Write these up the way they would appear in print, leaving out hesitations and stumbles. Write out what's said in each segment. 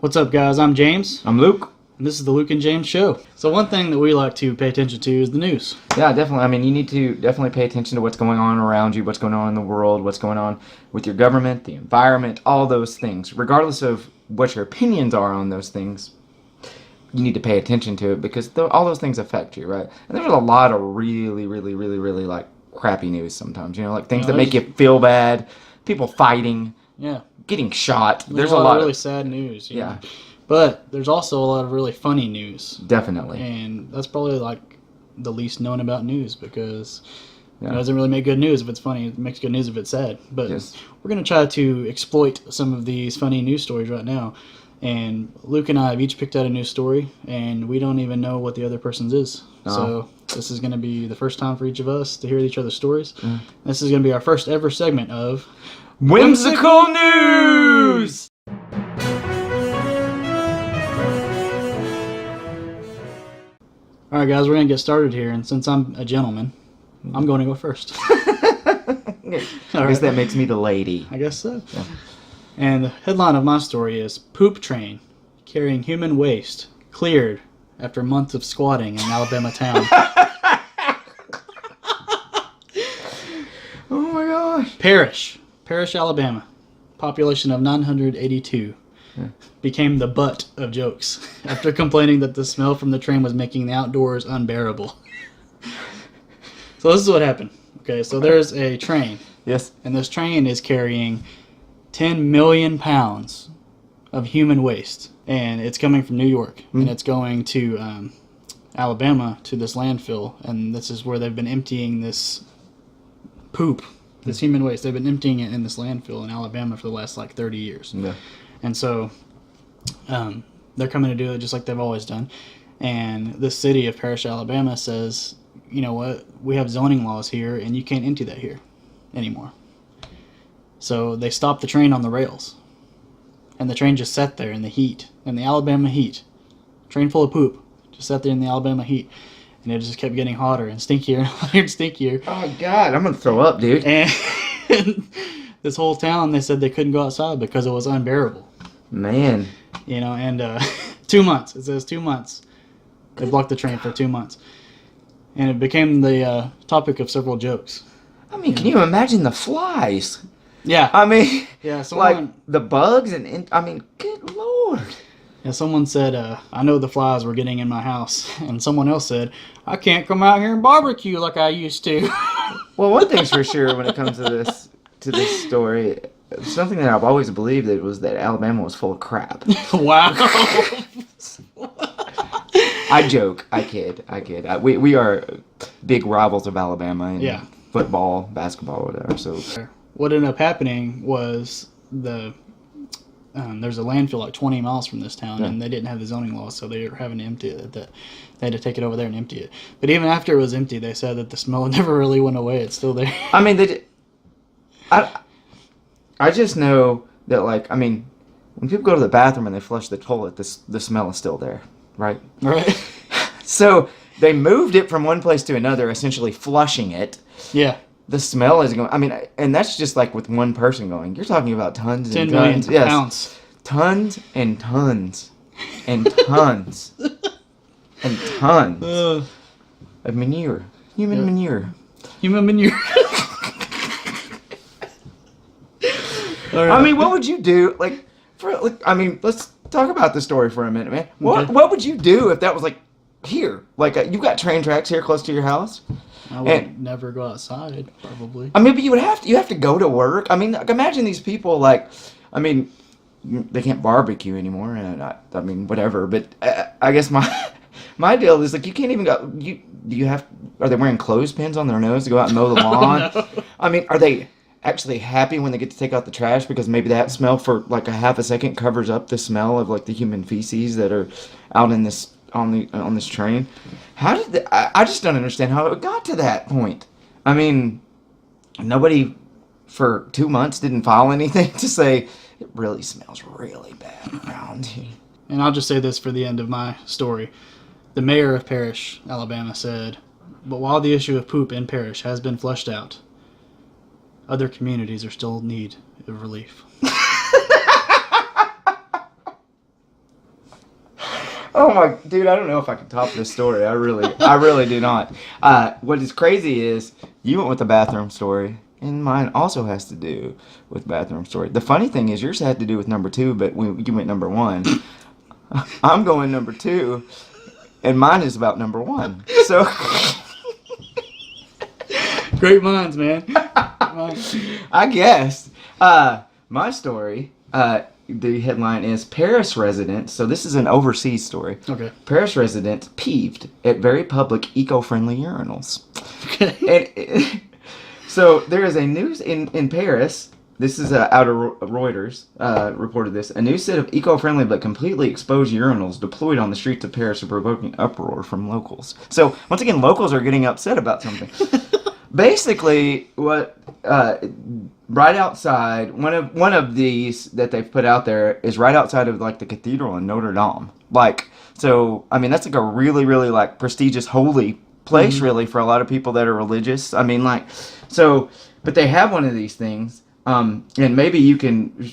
What's up, guys? I'm James. I'm Luke. And this is the Luke and James Show. So one thing that we like to pay attention to is the news. Yeah, definitely. I mean, you need to definitely pay attention to what's going on around you, what's going on in the world, what's going on with your government, the environment, all those things. Regardless of what your opinions are on those things, you need to pay attention to it because all those things affect you, right? And there's a lot of really like crappy news sometimes, you know, like things that make you feel bad, people fighting, getting shot. There's a lot of really sad news. You know? But there's also a lot of really funny news. Definitely. And that's probably like the least known about news because it doesn't really make good news if it's funny. It makes good news if it's sad. But we're going to try to exploit some of these funny news stories right now. And Luke and I have each picked out a news story, and we don't even know what the other person's is. So this is going to be the first time for each of us to hear each other's stories. This is going to be our first ever segment of Whimsical News! Alright guys, we're going to get started here, and since I'm a gentleman, I'm going to go first. I guess that makes me the lady. I guess so. Yeah. And the headline of my story is Poop Train Carrying Human Waste Cleared After Months of Squatting in Alabama Town. Oh my gosh. Parrish, Alabama. Population of 982. Became the butt of jokes after complaining that the smell from the train was making the outdoors unbearable. So this is what happened. Okay, so there's a train. Yes. And this train is carrying 10 million pounds of human waste. And it's coming from New York. And it's going to Alabama to this landfill. And this is where they've been emptying this poop, this human waste. They've been emptying it in this landfill in Alabama for the last like 30 years. Yeah. And so they're coming to do it just like they've always done. And the city of Parrish, Alabama says, you know what, we have zoning laws here and you can't empty that here anymore. So they stopped the train on the rails. And the train just sat there in the heat, in the Alabama heat. Train full of poop, just sat there in the Alabama heat. And it just kept getting hotter and stinkier and hotter and stinkier. Oh, God, I'm going to throw up, dude. And this whole town, they said they couldn't go outside because it was unbearable. Man. You know, and 2 months. It says 2 months. They blocked the train for 2 months. And it became the topic of several jokes. I mean, can you imagine the flies? Yeah. I mean, someone, like the bugs and I mean, good Lord. Yeah, someone said, I know the flies were getting in my house. And someone else said, I can't come out here and barbecue like I used to. Well, one thing's for sure when it comes to this story, something that I've always believed was that Alabama was full of crap. Wow. I joke. I kid. We are big rivals of Alabama in football, basketball, whatever. So what ended up happening was there's a landfill like 20 miles from this town, and they didn't have the zoning laws, so they were having to empty it. They had to take it over there and empty it. But even after it was empty, they said that the smell never really went away. It's still there. I mean, I just know that, like, I mean, when people go to the bathroom and they flush the toilet, the smell is still there, right? Right. So they moved it from one place to another, essentially flushing it. Yeah. The smell is going. I mean, and that's just like with one person going. You're talking about tons and 10 million tons. Yes. Pounds. Tons and tons and tons and tons of manure. Human manure. Human manure. Right. I mean, what would you do? I mean, let's talk about the story for a minute, man. What would you do if that was like here? Like you got train tracks here close to your house. I would never go outside, probably. I mean, but you have to go to work. I mean, like, imagine these people. Like, I mean, they can't barbecue anymore, and I mean, whatever. But I guess my deal is like you can't even go. Are they wearing clothespins on their nose to go out and mow the lawn? Oh, no. I mean, are they actually happy when they get to take out the trash because maybe that smell for like a half a second covers up the smell of like the human feces that are out in this on this train? How did I just don't understand how it got to that point. I mean, nobody for 2 months didn't file anything to say it really smells really bad around here. And I'll just say this for the end of my story. The mayor of Parrish, Alabama said, but while the issue of poop in Parrish has been flushed out, other communities are still in need of relief. Oh my, dude, I don't know if I can top this story. I really do not. What is crazy is you went with the bathroom story, and mine also has to do with bathroom story. The funny thing is yours had to do with number 2, but you went number 1. I'm going number 2, and mine is about number 1. So Great minds, man. I guess my story. The headline is Paris resident. So this is an overseas story. Okay. Paris resident peeved at very public eco-friendly urinals. Okay. So there is a news in Paris. This is out of Reuters. Reported this. A new set of eco-friendly but completely exposed urinals deployed on the streets of Paris are provoking uproar from locals. So once again, locals are getting upset about something. Basically, what right outside one of these that they've put out there is right outside of like the cathedral in Notre Dame. Like, so I mean that's like a really like prestigious holy place really for a lot of people that are religious. I mean like, so but they have one of these things, and maybe you can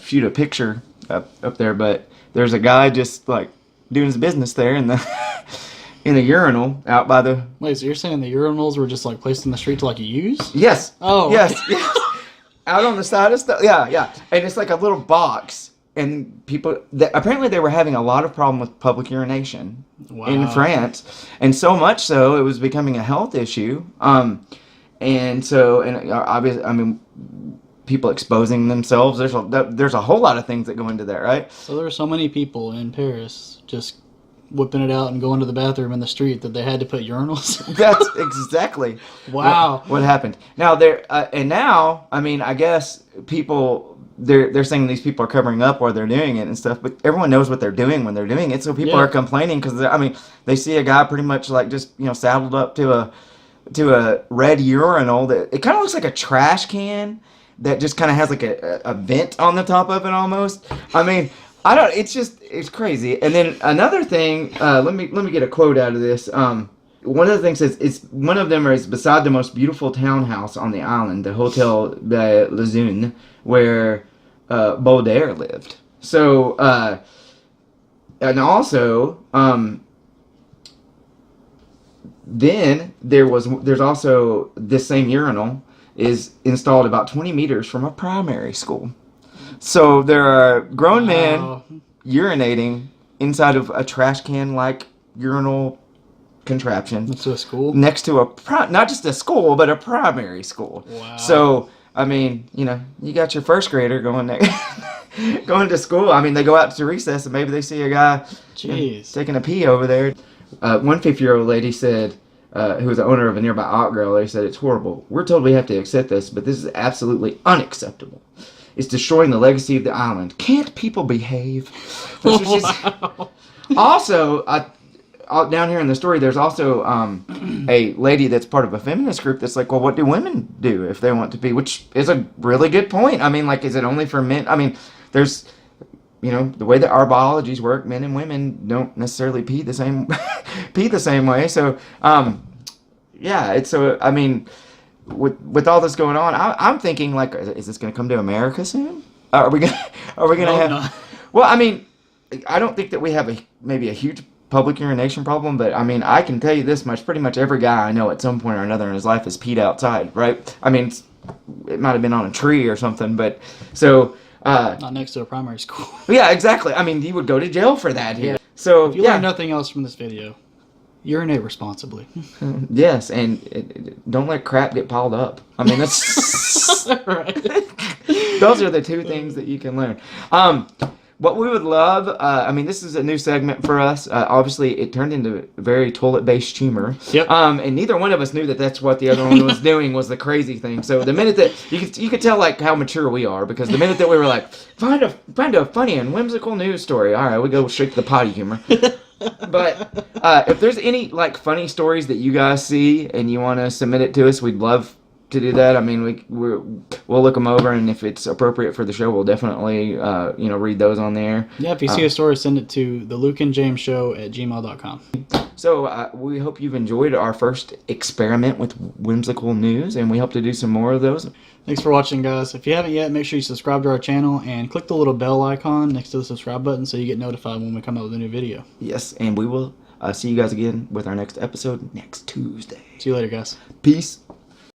shoot a picture up there. But there's a guy just like doing his business there in the. In a urinal out by the... Wait, so you're saying the urinals were just like placed in the street to like use? Yes. Oh. Yes. Yes. Out on the side of stuff. Yeah. And it's like a little box. And people... apparently they were having a lot of problem with public urination in France. And so much so, it was becoming a health issue. And so... And obviously, I mean... People exposing themselves. There's a whole lot of things that go into that, right? So there are so many people in Paris just... whipping it out and going to the bathroom in the street that they had to put urinals. That's exactly what happened. Now now I mean I guess people they're saying these people are covering up while they're doing it and stuff, but everyone knows what they're doing when they're doing it. So people are complaining because I mean they see a guy pretty much like just saddled up to a red urinal that it kind of looks like a trash can that just kind of has like a vent on the top of it almost. I mean. I don't. It's crazy. And then another thing. Let me get a quote out of this. One of the things is one of them is beside the most beautiful townhouse on the island, the Hotel de Luzon, where Baudelaire lived. So and also then there's also this same urinal is installed about 20 meters from a primary school. So there are grown men urinating inside of a trash can-like urinal contraption. Next to a school? Next to not just a school, but a primary school. Wow. So, I mean, you got your first grader going to school. I mean, they go out to recess and maybe they see a guy taking a pee over there. One 50-year-old lady said, who was the owner of a nearby art gallery, said, "It's horrible. We're told we have to accept this, but this is absolutely unacceptable. It's destroying the legacy of the island. Can't people behave?" Wow. Also, down here in the story, there's also a lady that's part of a feminist group that's like, well, what do women do if they want to pee? Which is a really good point. I mean, like, is it only for men? I mean, there's, the way that our biologies work, men and women don't necessarily pee the same way. So, I mean... With all this going on, I'm thinking like, is this going to come to America soon? Are we gonna have? No. Well, I mean, I don't think that we have maybe a huge public urination problem, but I mean, I can tell you this much: pretty much every guy I know at some point or another in his life has peed outside, right? I mean, it might have been on a tree or something, but so not next to a primary school. Yeah, exactly. I mean, you would go to jail for that here. Yeah. So if you learn nothing else from this video. Urinate responsibly. Yes, and don't let crap get piled up. I mean, that's... Right. Those are the two things that you can learn. What we would love, I mean, this is a new segment for us. Obviously, it turned into very toilet-based humor. Yep. And neither one of us knew that that's what the other one was doing was the crazy thing. So the minute that you could tell like how mature we are, because the minute that we were like, find a funny and whimsical news story. All right, we go straight to the potty humor. But if there's any like funny stories that you guys see and you want to submit it to us, we'd love to do that. I mean, we'll look them over, and if it's appropriate for the show, we'll definitely read those on there. Yeah, if you see a story, send it to the Luke and James Show at gmail.com. So we hope you've enjoyed our first experiment with whimsical news, and we hope to do some more of those. Thanks for watching, guys. If you haven't yet, make sure you subscribe to our channel and click the little bell icon next to the subscribe button so you get notified when we come out with a new video. Yes, and we will see you guys again with our next episode next Tuesday. See you later, guys. Peace.